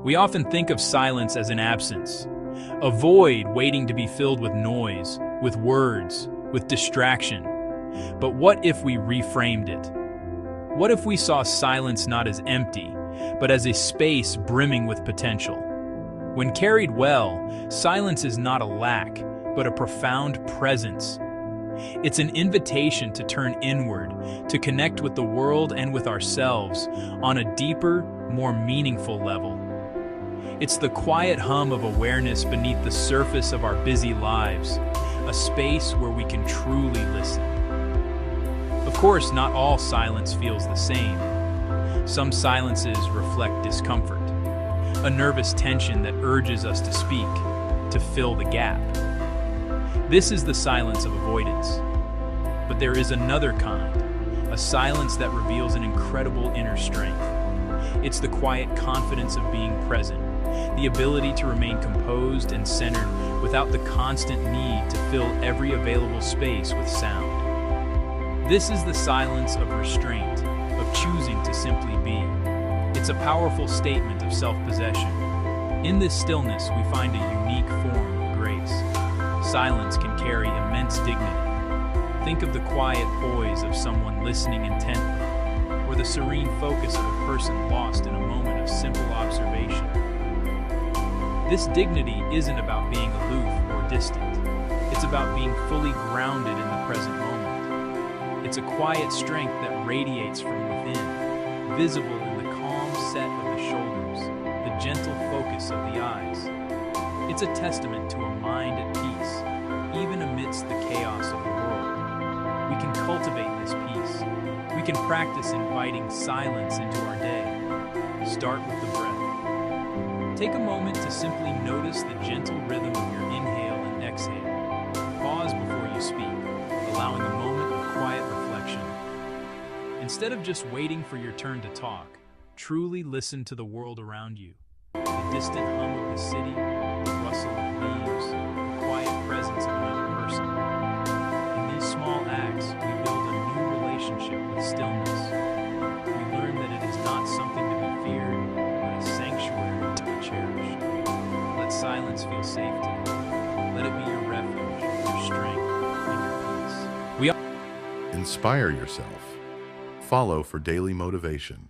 We often think of silence as an absence, a void waiting to be filled with noise, with words, with distraction. But what if we reframed it? What if we saw silence not as empty, but as a space brimming with potential? When carried well, silence is not a lack, but a profound presence. It's an invitation to turn inward, to connect with the world and with ourselves on a deeper, more meaningful level. It's the quiet hum of awareness beneath the surface of our busy lives, a space where we can truly listen. Of course, not all silence feels the same. Some silences reflect discomfort, a nervous tension that urges us to speak, to fill the gap. This is the silence of avoidance. But there is another kind, a silence that reveals an incredible inner strength. It's the quiet confidence of being present, the ability to remain composed and centered without the constant need to fill every available space with sound. This is the silence of restraint, of choosing to simply be. It's a powerful statement of self-possession. In this stillness, we find a unique form of grace. Silence can carry immense dignity. Think of the quiet poise of someone listening intently, or the serene focus of a person lost in a moment of simple observation. This dignity isn't about being aloof or distant. It's about being fully grounded in the present moment. It's a quiet strength that radiates from within, visible in the calm set of the shoulders, the gentle focus of the eyes. It's a testament to a mind at peace, even amidst the chaos of the world. We can cultivate this peace. We can practice inviting silence into our day. Start with the breath. Take a moment to simply notice the gentle rhythm of your inhale and exhale. Pause before you speak, allowing a moment of quiet reflection. Instead of just waiting for your turn to talk, truly listen to the world around you. The distant hum of the city, the rustle of leaves, the quiet presence of another person. In these small acts, we build a new relationship with stillness. We learn that it is not something to be feared, but a sanctuary to be cherished. Let silence feel safe to you. Let it be your refuge, your strength, and your peace. Inspire yourself. Follow for daily motivation.